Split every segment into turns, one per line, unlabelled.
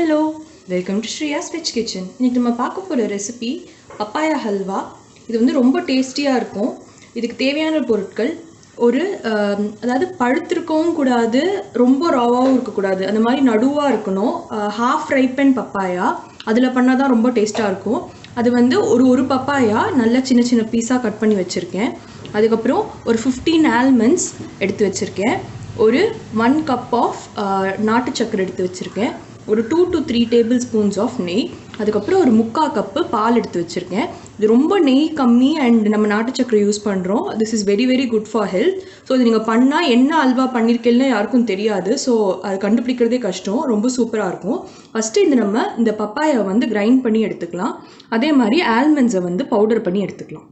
Hello, welcome to SriYa's Veg Kitchen. இன்னைக்கு நம்ம பார்க்க போற ரெசிபி Papaya Halwa. இது வந்து ரொம்ப டேஸ்டியா இருக்கும். இதுக்கு தேவையான பொருட்கள் ஒரு அதாவது பழுத்திருக்கவும் கூடாது, ரொம்ப ராவாவும் இருக்க கூடாது. அந்த மாதிரி நடுவா இருக்கணும். half ripened papaya. அதுல பண்ணா தான் ரொம்ப டேஸ்டா இருக்கும். அது வந்து ஒரு பப்பாயா நல்ல சின்ன சின்ன பீஸா கட் பண்ணி வச்சிருக்கேன். அதுக்கு அப்புறம் ஒரு 15 almonds எடுத்து வச்சிருக்கேன். ஒரு 1 cup of நாட்டு சக்கரை எடுத்து வச்சிருக்கேன். ஒரு 2 to 3 tablespoons of நெய். அதுக்கப்புறம் ஒரு 3/4 கப்பு பால் எடுத்து வச்சிருக்கேன். இது ரொம்ப நெய் கம்மி அண்ட் நம்ம நாட்டு சக்கரை யூஸ் பண்ணுறோம். This is very very good for health. So இது நீங்கள் பண்ணால் என்ன அல்வா பண்ணியிருக்கேன்னு யாருக்கும் தெரியாது. ஸோ அது கண்டுபிடிக்கிறதே கஷ்டம். ரொம்ப சூப்பராக இருக்கும். ஃபஸ்ட்டு இந்த பப்பாயை வந்து கிரைண்ட் பண்ணி எடுத்துக்கலாம். அதே மாதிரி ஆல்மண்ட்ஸை வந்து பவுடர் பண்ணி எடுத்துக்கலாம்.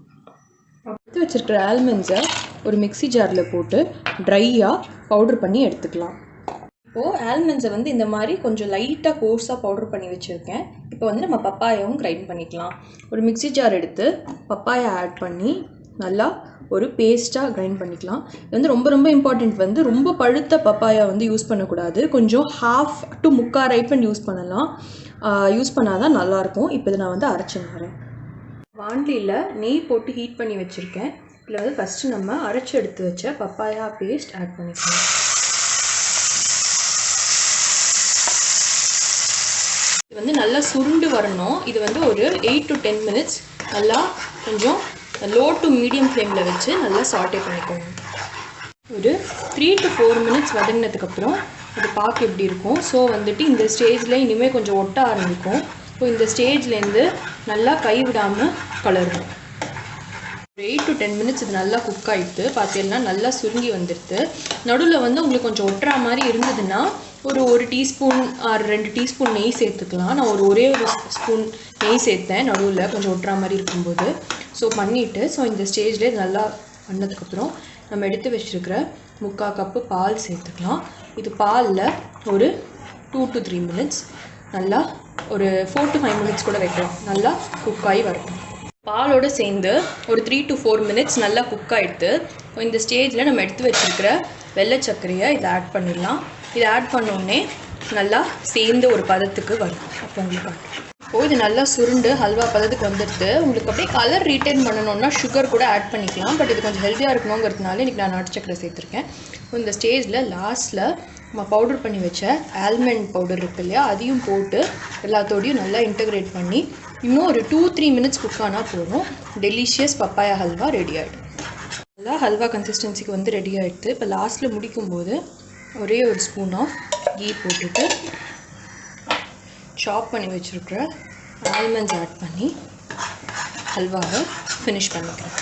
எடுத்து வச்சிருக்கிற ஆல்மண்ட்ஸை ஒரு மிக்சி ஜாரில் போட்டு ட்ரையாக பவுடர் பண்ணி எடுத்துக்கலாம். இப்போது ஆல்மண்ட்ஸை வந்து இந்த மாதிரி கொஞ்சம் லைட்டாக கோர்ஸாக பவுடர் பண்ணி வச்சுருக்கேன். இப்போ வந்து நம்ம பப்பாயாவும் கிரைண்ட் பண்ணிக்கலாம். ஒரு மிக்சி ஜார் எடுத்து பப்பாயா ஆட் பண்ணி நல்லா ஒரு பேஸ்ட்டாக கிரைண்ட் பண்ணிக்கலாம். இது வந்து ரொம்ப ரொம்ப இம்பார்ட்டண்ட். வந்து ரொம்ப பழுத்த பப்பாயா வந்து யூஸ் பண்ணக்கூடாது. கொஞ்சம் half to 3/4 ripened யூஸ் பண்ணலாம். யூஸ் பண்ணால் தான் நல்லாயிருக்கும். இப்போ இதை நான் வந்து அரைச்சின்னு வரேன். வாண்டியில் நெய் போட்டு ஹீட் பண்ணி வச்சுருக்கேன். இதில் வந்து ஃபஸ்ட்டு நம்ம அரைச்சி எடுத்து வச்ச பப்பாயா பேஸ்ட் ஆட் பண்ணிக்கலாம். இது வந்து நல்லா சுருண்டு வரணும். இது வந்து ஒரு 8 to 10 minutes நல்லா கொஞ்சம் லோ டு மீடியம் ஃப்ளேமில் வச்சு நல்லா சாட்டே பண்ணிக்கோங்க. ஒரு 3 to 4 minutes வதங்கினதுக்கப்புறம் அது பார்க்க எப்படி இருக்கும். ஸோ வந்துட்டு இந்த ஸ்டேஜில் இனிமேல் கொஞ்சம் ஒட்ட ஆரம்பிக்கும். ஸோ இந்த ஸ்டேஜ்லேருந்து நல்லா கைவிடாமல் கலரணும். ஒரு 8 to 10 minutes இது நல்லா குக் ஆகிடுது. பார்த்தீங்கன்னா நல்லா சுருங்கி வந்துடுது. நடுவில் வந்து உங்களுக்கு கொஞ்சம் ஒட்டுற மாதிரி இருந்ததுன்னா ஒரு டீஸ்பூன் ஆர் 2 டீஸ்பூன் நெய் சேர்த்துக்கலாம். நான் ஒரே ஒரு ஸ்பூன் நெய் சேர்த்தேன் நடுவில் கொஞ்சம் ஒட்டுற மாதிரி இருக்கும்போது. ஸோ பண்ணிவிட்டு இந்த ஸ்டேஜ்லேயே நல்லா பண்ணதுக்கப்புறம் நம்ம எடுத்து வச்சுருக்கிற 3/4 கப்பு பால் சேர்த்துக்கலாம். இது பாலில் ஒரு 2 to 3 minutes நல்லா ஒரு 4 to 5 minutes கூட வைக்கலாம். நல்லா குக் ஆகி வரணும். பாலோடு சேர்ந்து ஒரு 3 to 4 minutes நல்லா குக் ஆகிடுது. இந்த ஸ்டேஜில் நம்ம எடுத்து வச்சுருக்கிற வெள்ளை சர்க்கரையை இதை ஆட் பண்ணிடலாம். இதை ஆட் பண்ணோடனே நல்லா சேர்ந்து ஒரு பதத்துக்கு வரும். அப்போ உங்களுக்கு இப்போது இது நல்லா சுருண்டு ஹல்வா பதத்துக்கு வந்துடுது. உங்களுக்கு அப்படியே கலர் ரீட்டைன் பண்ணணுன்னா சுகர் கூட ஆட் பண்ணிக்கலாம். பட் இது கொஞ்சம் ஹெல்த்தியாக இருக்கணுங்கிறதுனால இன்றைக்கி நான் நாட்டு சக்கரை சேர்த்துருக்கேன். இந்த ஸ்டேஜில் லாஸ்ட்டில் நம்ம பவுடர் பண்ணி வச்ச ஆல்மண்ட் பவுடர் இருக்குது இல்லையா, அதையும் போட்டு எல்லாத்தோடையும் நல்லா இன்டகிரேட் பண்ணி இன்னும் ஒரு 2-3 minutes குக் ஆனால் போதும். டெலிஷியஸ் பப்பாயா ஹல்வா ரெடி ஆகிடும். நல்லா ஹல்வா கன்சிஸ்டன்சிக்கு வந்து ரெடி ஆகிடுது. இப்போ லாஸ்ட்டில் முடிக்கும்போது ஒரே ஒரு ஸ்பூன் ஆஃப் கீ போட்டுட்டு சாப் பண்ணி வச்சுருக்கிற ஆல்மண்ட்ஸ் ஆட் பண்ணி ஹல்வாவை ஃபினிஷ் பண்ணிக்கிறேன்.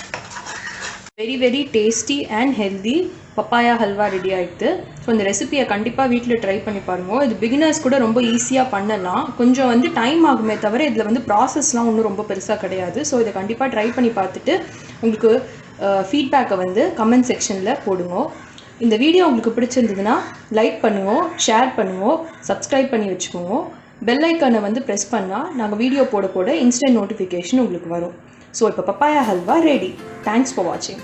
Very very tasty and healthy papaya halwa ready ஆகிடுது. ஸோ இந்த ரெசிபியை கண்டிப்பாக வீட்டில் ட்ரை பண்ணி பாருங்கள். இது பிகினர்ஸ் கூட ரொம்ப ஈஸியாக பண்ணலாம். கொஞ்சம் வந்து டைம் ஆகுமே தவிர இதில் வந்து ப்ராசஸ்லாம் ஒன்றும் ரொம்ப பெருசாக கிடையாது. ஸோ இதை கண்டிப்பாக ட்ரை பண்ணி பார்த்துட்டு உங்களுக்கு ஃபீட்பேக்கை வந்து கமெண்ட் செக்ஷனில் போடுங்க. இந்த வீடியோ உங்களுக்கு பிடிச்சிருந்ததுன்னா லைக் பண்ணுங்க, ஷேர் பண்ணுங்க, சப்ஸ்கிரைப் பண்ணி வச்சுக்கோங்க. பெல் ஐக்கானை வந்து ப்ரெஸ் பண்ணால் நாங்கள் வீடியோ போட இன்ஸ்டன்ட் நோட்டிஃபிகேஷன் உங்களுக்கு வரும். ஸோ இப்போ papaya halwa ready. Thanks for வாட்சிங்.